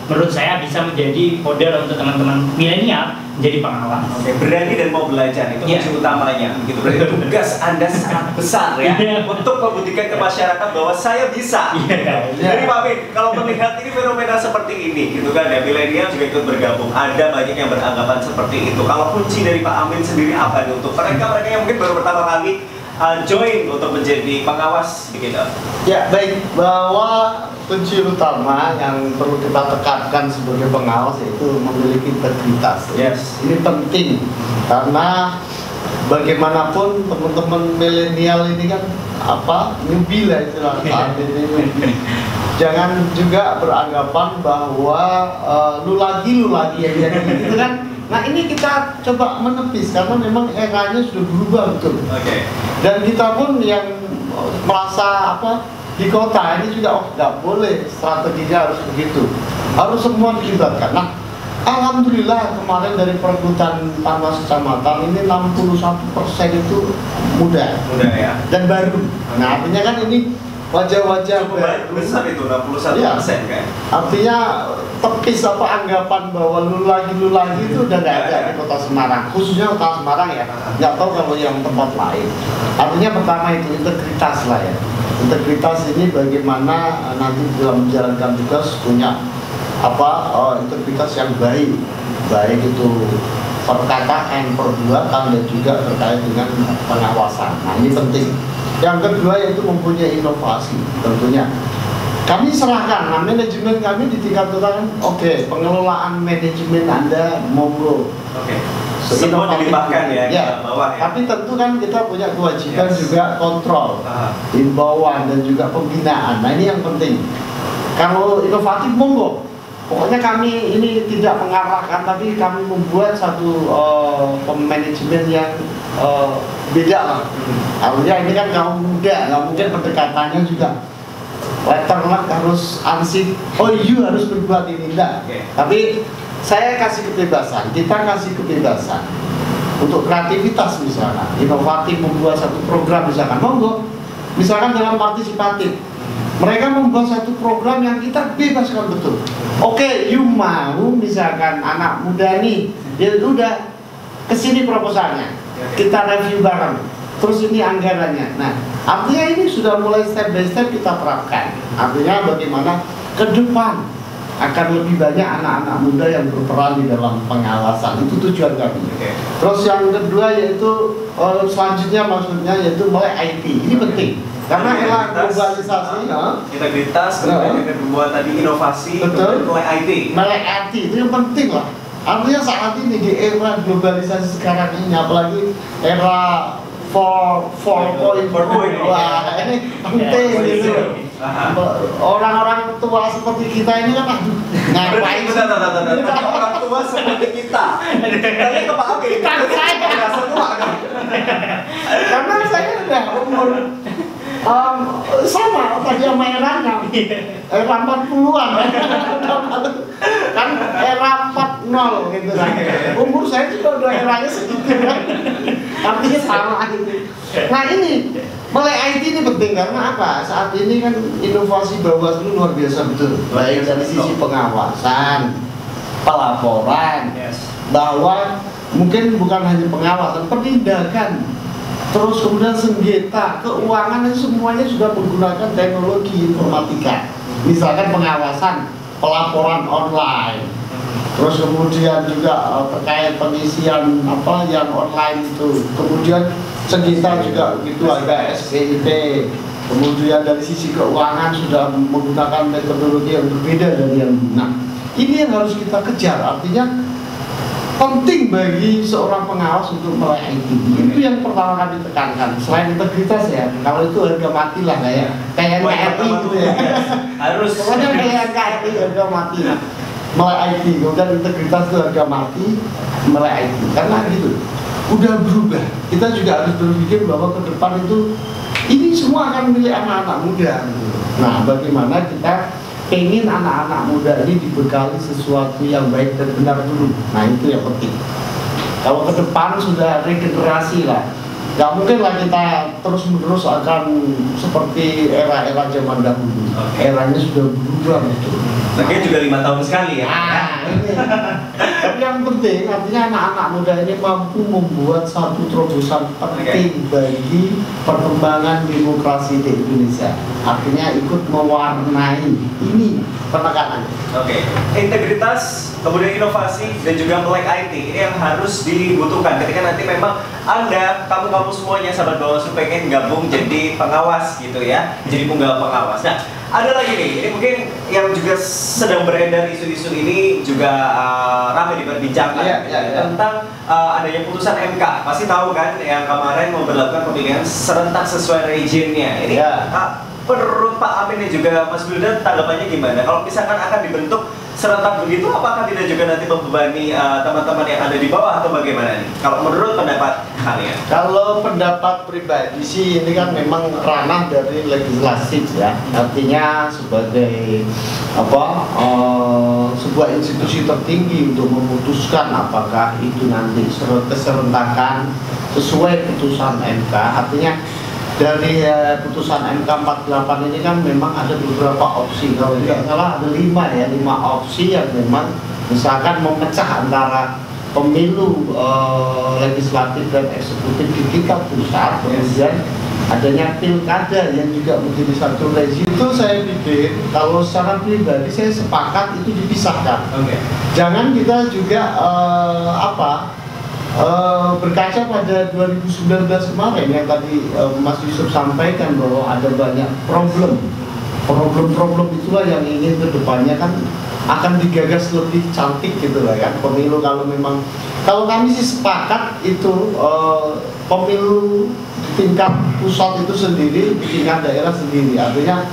S4: menurut saya bisa menjadi model untuk teman-teman milenial menjadi pengawas.
S2: Oke, berani dan mau belajar itu kunci utamanya. Gitu. Berarti tugas Anda sangat besar ya untuk membuktikan ke masyarakat bahwa saya bisa. Jadi Pak Amin, kalau melihat ini fenomena seperti ini, gitu kan ya, milenial juga ikut bergabung. Ada banyak yang beranggapan seperti itu. Kalau kunci dari Pak Amin sendiri apa nih untuk mereka yang mungkin baru pertama kali join untuk menjadi pengawas begitu?
S3: Ya baik, bahwa kunci utama yang perlu kita tekankan sebagai pengawas yaitu memiliki integritas.
S2: Yes.
S3: Ini penting karena bagaimanapun teman-teman milenial ini kan newbie lah istilah saat ini. Jangan juga beranggapan bahwa lu lagi ya gitu kan. Nah ini kita coba menepis karena memang eranya sudah berubah betul.
S2: Oke.
S3: Dan kita pun yang merasa di kota ini juga nggak boleh strateginya harus begitu, harus semua dilibatkan. Nah, alhamdulillah kemarin dari perekrutan Panwas Kecamatan ini 61% itu muda
S2: ya,
S3: dan baru. Nah artinya kan ini wajah-wajah
S2: baru besar itu 61% kan.
S3: Artinya tepis anggapan bahwa lu lagi itu udah nggak ada di Kota Semarang, khususnya Kota Semarang ya. Nggak tahu kalau yang tempat lain. Artinya pertama itu integritas lah ya. Integritas ini bagaimana nanti dalam menjalankan tugas punya integritas yang baik itu perkataan, perbuatan dan juga terkait dengan pengawasan. Nah ini penting. Yang kedua yaitu mempunyai inovasi tentunya. Kami serahkan, nah manajemen kami di tingkat kelurahan, pengelolaan manajemen Anda monggo.
S2: Semua dilimpahkan ya ke bawah ya.
S3: Tapi tentu kan kita punya kewajiban juga kontrol, himbauan dan juga pembinaan. Nah ini yang penting. Kalau inovatif monggo. Pokoknya kami ini tidak mengarahkan, tapi kami membuat satu manajemen yang beda lah. Artinya ini kan kaum muda, nggak mungkin pendekatannya juga letterlock harus ansih, harus berbuat ini, enggak. Tapi saya kasih kebebasan, kita kasih kebebasan untuk kreativitas misalkan, inovatif membuat satu program misalkan, monggo. Misalkan dalam partisipatif, mereka membuat satu program yang kita bebaskan betul. You mau misalkan anak muda nih, dia udah kesini proposalnya, kita review bareng. Terus ini anggarannya. Nah, artinya ini sudah mulai step by step kita terapkan. Artinya bagaimana ke depan akan lebih banyak anak-anak muda yang berperan di dalam pengawasan. Itu tujuan kami. Terus yang kedua yaitu selanjutnya maksudnya yaitu mulai IT. Ini penting. Karena era globalisasi,
S2: integritas, kemudian kedua tadi inovasi,
S3: betul,
S2: mulai IT.
S3: Mulai IT itu yang penting lah. Artinya saat ini di era globalisasi sekarang ini, apalagi era 4.0, wah ini penting gitu. Orang-orang tua seperti kita ini kan ngapain?
S2: Orang tua seperti kita. Kita ke Pak Amin.
S3: Karena saya udah umur sama tadi sama eranya, era 40-an kan era 40 gitu kan. Umur saya juga udah eranya segitu kan. Artinya sama gitu. Nah ini mulai IT ini penting karena apa? Saat ini kan inovasi Bawaslu luar biasa betul. Baik dari sisi pengawasan, pelaporan, bahwa mungkin bukan hanya pengawasan, penindakan, terus kemudian sengketa, keuangan dan semuanya sudah menggunakan teknologi informatika. Misalkan pengawasan, pelaporan online, terus kemudian juga terkait pengisian yang online itu, kemudian sengketa juga begitu, ada SPIP. Kemudian dari sisi keuangan sudah menggunakan metodologi yang berbeda dari yang nah ini yang harus kita kejar. Artinya penting bagi seorang pengawas untuk melek IT. Itu yang pertama kali tekankan. Selain integritas ya, kalau itu harga mati lah kayak NKRI gitu ya.
S2: Harus.
S3: Pokoknya kayak NKRI harga mati lah. Melek IT, kemudian integritas itu harga mati, melek IT. Karena gitu, udah berubah. Kita juga harus berpikir bahwa ke depan itu ini semua akan milik anak-anak muda. Nah, bagaimana kita pengen anak-anak muda ini dibekali sesuatu yang baik dan benar dulu. Nah, itu yang penting. Kalau ke depan sudah regenerasi lah, nggak mungkin lah kita terus-menerus akan seperti era-era zaman dahulu. Eranya sudah berubah gitu.
S2: Mungkin juga 5 tahun sekali ya.
S3: Ini. Tapi yang penting artinya anak-anak muda ini mampu membuat satu terobosan penting bagi perkembangan demokrasi di Indonesia. Artinya ikut mewarnai ini penekanannya.
S2: Oke, integritas, kemudian inovasi dan juga melek IT ini yang harus dibutuhkan ketika nanti memang kamu semuanya sahabat Bawaslu pengen gabung jadi pengawas gitu ya, jadi penggawa pengawas. Nah, ada lagi nih, ini mungkin yang juga sedang beredar isu-isu ini juga ramai diperbincangkan tentang adanya putusan MK. Pasti tahu kan yang kemarin memberlakukan pemilihan serentak sesuai regionnya. Ini menurut Pak Amin dan juga Mas Wildan tanggapannya gimana? Kalau misalkan akan dibentuk serentak begitu, apakah tidak juga nanti membebani teman-teman yang ada di bawah atau bagaimana nih? Kalau menurut pendapat kalian?
S3: Kalau pendapat pribadi sih ini kan memang ranah dari legislatif ya. Artinya sebagai sebuah institusi tertinggi untuk memutuskan apakah itu nanti keserentakan sesuai putusan MK. Artinya dari putusan MK 48 ini kan memang ada beberapa opsi. Kalau tidak salah ada 5 opsi yang memang misalkan memecah antara pemilu legislatif dan eksekutif di tingkat pusat, kemudian adanya pilkada yang juga menjadi satu rezim. Itu saya pikir kalau secara pribadi saya sepakat itu dipisahkan. Jangan kita juga berkaca pada 2019 kemarin yang tadi Mas Yusuf sampaikan bahwa ada banyak problem itulah yang ingin kedepannya kan akan digagas lebih cantik gitu lah kan pemilu. Kalau kami sih sepakat itu pemilu di tingkat pusat itu sendiri, di tingkat daerah sendiri, artinya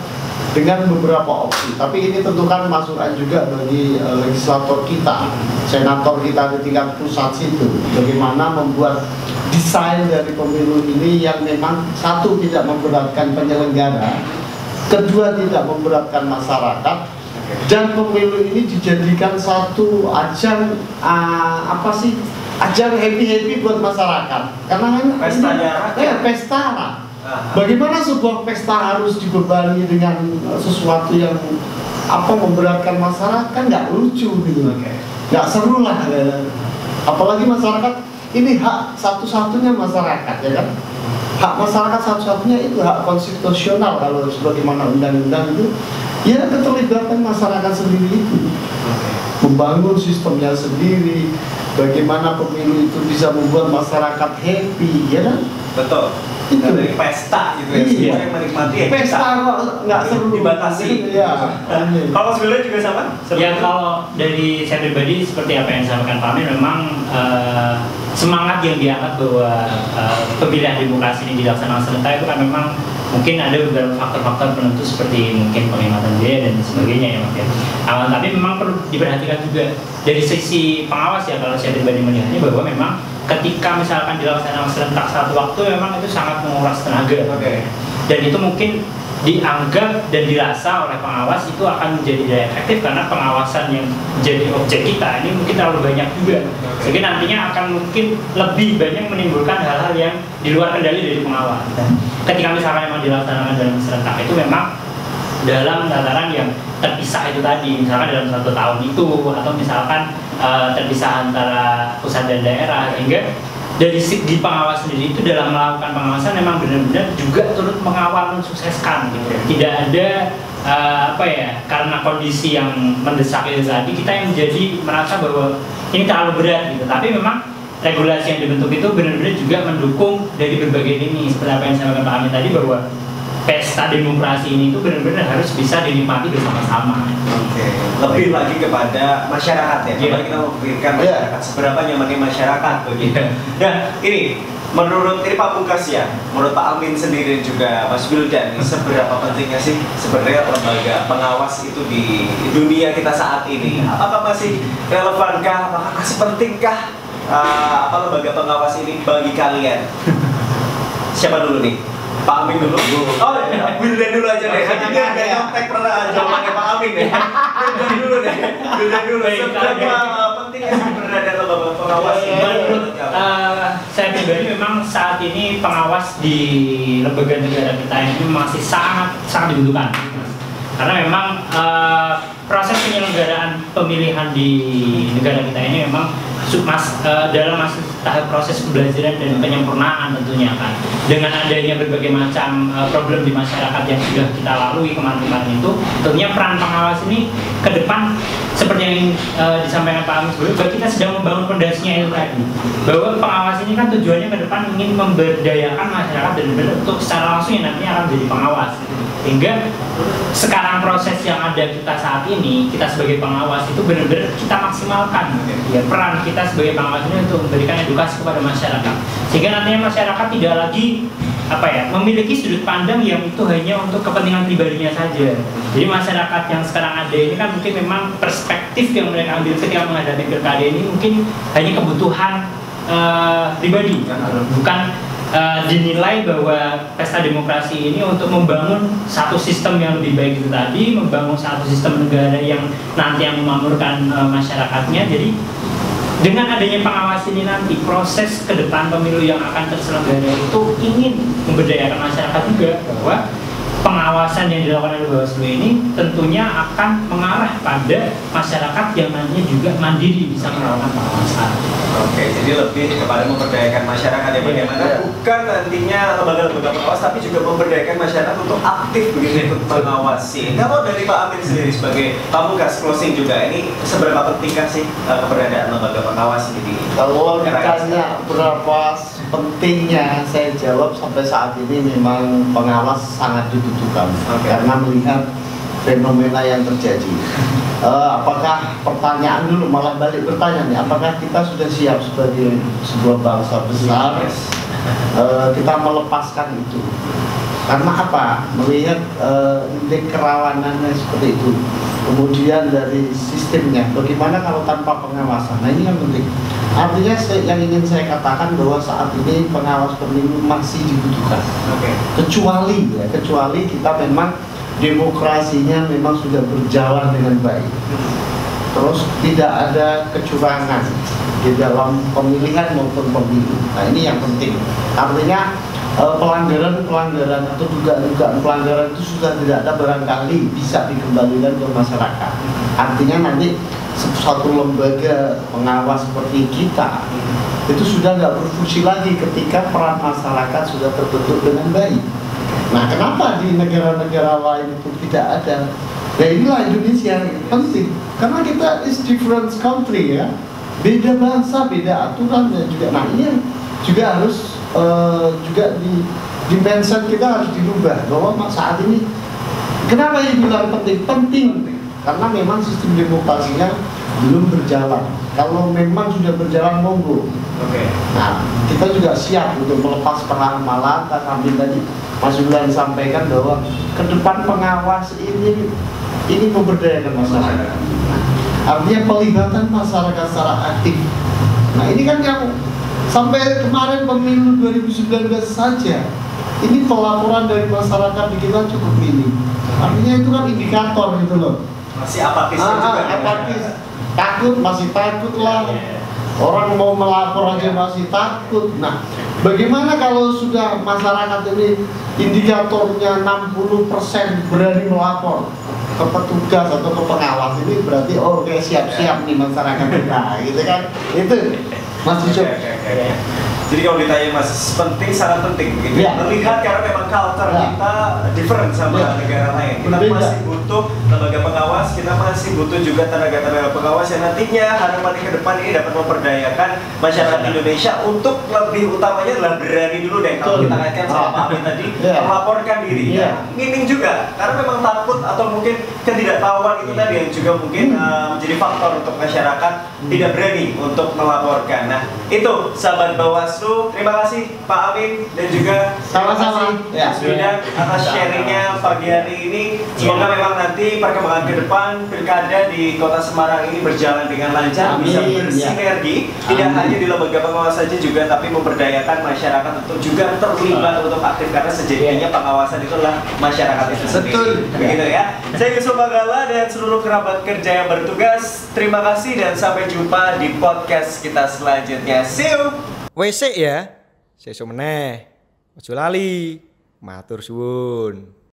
S3: dengan beberapa opsi. Tapi ini tentu kan masukan juga bagi legislator kita, senator kita di tingkat pusat situ, bagaimana membuat desain dari pemilu ini yang memang satu tidak memberatkan penyelenggara, kedua tidak memberatkan masyarakat, dan pemilu ini dijadikan satu ajang ajang happy buat masyarakat. Karena kan pesta. Bagaimana sebuah pesta harus dibebani dengan sesuatu yang memberatkan masyarakat, kan nggak lucu gitu, nggak seru lah. Apalagi masyarakat ini hak satu-satunya masyarakat ya kan, hak masyarakat satu-satunya itu hak konstitusional kalau sebagaimana undang-undang itu ya keterlibatan masyarakat sendiri itu membangun sistemnya sendiri, bagaimana pemilu itu bisa membuat masyarakat happy ya kan.
S2: Betul. Itu dari pesta gitu ya, semua yang menikmati ya
S3: pesta kok nggak seru
S2: dibatasi. Kalau sebenarnya juga sama?
S4: Ya kalau dari saya pribadi seperti apa yang disampaikan Pak Amin, memang semangat yang diangkat bahwa pemilihan demokrasi ini dilaksanakan serentak itu kan memang mungkin ada beberapa faktor-faktor penentu seperti mungkin penghematan biaya dan sebagainya ya Mas ya. Tapi memang perlu diperhatikan juga dari sisi pengawas ya, kalau saya pribadi melihatnya bahwa memang ketika misalkan dilaksanakan serentak satu waktu memang itu sangat menguras tenaga. Dan itu mungkin dianggap dan dirasa oleh pengawas itu akan menjadi tidak efektif karena pengawasan yang jadi objek kita ini mungkin terlalu banyak juga. Sehingga nantinya akan mungkin lebih banyak menimbulkan hal-hal yang di luar kendali dari pengawas. Dan ketika misalkan memang dilaksanakan dalam serentak itu memang dalam tataran yang terpisah itu tadi, misalkan dalam 1 tahun itu, atau misalkan terpisah antara pusat dan daerah, sehingga dari segi pengawas sendiri itu dalam melakukan pengawasan memang benar-benar juga turut mengawal mensukseskan gitu. Tidak ada karena kondisi yang mendesak itu tadi kita yang menjadi merasa bahwa ini terlalu berat gitu. Tapi memang regulasi yang dibentuk itu benar-benar juga mendukung dari berbagai lini, seperti apa yang saya sampaikan Pak Amin tadi, bahwa pesta demokrasi ini itu benar-benar harus bisa dinikmati bersama-sama.
S2: Oke. Lebih lagi kepada masyarakat ya. Coba kita memikirkan masyarakat, seberapa nyamannya masyarakat begitu. Dan ini menurut ini Pak Pungkas ya, menurut Pak Amin sendiri juga Mas Wildan, seberapa pentingnya sih sebenarnya lembaga pengawas itu di dunia kita saat ini? Apakah masih relevankah? Apakah masih pentingkah lembaga pengawas ini bagi kalian? Siapa dulu nih? Pak Amin dulu. Oh ya, Wildan dulu aja deh. Hanya biar nggak nyontek pernah jawabannya Pak Amin ya. Wildan dulu deh. Wildan dulu. Seberapa pentingnya sebenarnya ada lembaga pengawas ini?
S4: Menurut saya pribadi memang saat ini pengawas di lembaga negara kita ini masih sangat dibutuhkan. Karena memang proses penyelenggaraan pemilihan di negara kita ini memang dalam masih tahap proses pembelajaran dan penyempurnaan tentunya kan. Dengan adanya berbagai macam problem di masyarakat yang sudah kita lalui kemarin-kemarin itu, tentunya peran pengawas ini ke depan seperti yang disampaikan Pak Amin sebelumnya, bahwa kita sedang membangun fondasinya itu tadi. Bahwa pengawas ini kan tujuannya ke depan ingin memberdayakan masyarakat dan untuk secara langsung yang nantinya akan menjadi pengawas. Hingga sekarang proses yang ada kita saat ini, kita sebagai pengawas itu benar-benar kita maksimalkan ya, peran kita sebagai pengawas ini untuk memberikan edukasi kepada masyarakat, sehingga nantinya masyarakat tidak lagi memiliki sudut pandang yang itu hanya untuk kepentingan pribadinya saja. Jadi masyarakat yang sekarang ada ini kan mungkin memang perspektif yang mereka ambil ketika menghadapi pilkada ini mungkin hanya kebutuhan pribadi, bukan dinilai bahwa pesta demokrasi ini untuk membangun satu sistem yang lebih baik itu tadi, membangun satu sistem negara yang nanti yang memakmurkan masyarakatnya. Jadi dengan adanya pengawas ini nanti proses ke depan pemilu yang akan terselenggara itu ingin memberdayakan masyarakat juga, bahwa pengawasan yang dilakukan oleh Bawaslu ini tentunya akan mengarah pada masyarakat yang nantinya juga mandiri bisa melakukan pengawasan.
S2: Oke, jadi lebih kepada memberdayakan masyarakat ya, bagaimana bukan nantinya lembaga-lembaga pengawas, tapi juga memberdayakan masyarakat untuk aktif begitu ikut mengawasi. Kalau dari Pak Amin sendiri sebagai Pamungkas closing juga, ini seberapa pentingkah sih keberadaan lembaga pengawas ini?
S3: Kalau ditanya berapa pentingnya, saya jawab sampai saat ini memang pengawas sangat dibutuhkan. Karena melihat fenomena yang terjadi. Apakah pertanyaan dulu, malah balik bertanya nih, apakah kita sudah siap sebagai sebuah bangsa besar kita melepaskan itu? Karena apa? Melihat indeks kerawanannya seperti itu, kemudian dari sistemnya, bagaimana kalau tanpa pengawasan? Nah ini yang penting. Artinya yang ingin saya katakan bahwa saat ini pengawas pemilu masih dibutuhkan. Kecuali kita memang demokrasinya memang sudah berjalan dengan baik, terus tidak ada kecurangan di dalam pemilihan maupun pemilu. Nah ini yang penting. Artinya pelanggaran atau dugaan pelanggaran itu sudah tidak ada, barangkali bisa dikembalikan ke masyarakat. Artinya nanti satu lembaga pengawas seperti kita itu sudah nggak berfungsi lagi ketika peran masyarakat sudah terbentuk dengan baik. Nah, kenapa di negara-negara lain itu tidak ada? Nah, inilah Indonesia yang penting, karena kita is different country ya, beda bangsa, beda aturan dan juga. Nah, ini yang juga harus juga di mindset kita harus dirubah, bahwa saat ini kenapa ini bilang penting, karena memang sistem demokrasinya belum berjalan. Kalau memang sudah berjalan, monggo. Nah, kita juga siap untuk melepas peran, malah sambil tadi Mas Yulan sampaikan bahwa ke depan pengawas ini memberdayakan masyarakat. Nah, artinya pelibatan masyarakat secara aktif. Nah, ini kan yang sampai kemarin pemilu 2019 saja, ini pelaporan dari masyarakat di kita cukup minim. Artinya itu kan indikator gitu loh.
S2: Masih apatis juga.
S3: Apatis. Takut, masih takut lah. Orang mau melapor aja masih takut. Nah, bagaimana kalau sudah masyarakat ini indikatornya 60% berani melapor ke petugas atau ke pengawas, ini berarti oke, siap-siap nih masyarakat kita, gitu kan? Itu Mas Yusuf.
S2: Oke. Jadi kalau ditanya Mas, penting, sangat penting gitu.
S3: Iya.
S2: Melihat karena memang culture
S3: Iya.
S2: kita different sama
S3: Iya.
S2: negara lain. Kita
S3: Berbeda.
S2: masih butuh lembaga pengawas, kita masih butuh juga tenaga-tenaga pengawas yang nantinya harapan ke depan ini dapat memperdayakan masyarakat Indonesia untuk lebih utamanya adalah berani dulu deh kalau
S3: Betul.
S2: kita kaitkan sama Pak Amin tadi,
S3: Iya.
S2: melaporkan diri.
S3: Iya.
S2: Minim juga karena memang takut atau mungkin ketidaktahuan itu tadi yang juga mungkin menjadi faktor untuk masyarakat tidak berani untuk melaporkan. Nah, itu sahabat Bawaslu, terima kasih Pak Amin dan juga
S3: Sama-sama.
S2: terima kasih Mas Bidan atas sharingnya pagi hari ini. Semoga memang nanti perkembangan ke depan pilkada di Kota Semarang ini berjalan dengan lancar,
S3: Amin.
S2: bisa bersinergi, tidak
S3: Amin.
S2: hanya di lembaga pengawas saja juga, tapi memberdayakan masyarakat untuk juga terlibat untuk aktif karena sejatinya pengawasan itu adalah masyarakat itu sendiri.
S3: Betul.
S2: Begitu ya. Saya Yusuf Magala dan seluruh kerabat kerja yang bertugas. Terima kasih dan sampai jumpa di podcast kita selanjutnya. See you.
S1: WC ya. Sesuk meneh. Ojo lali. Matur suwun.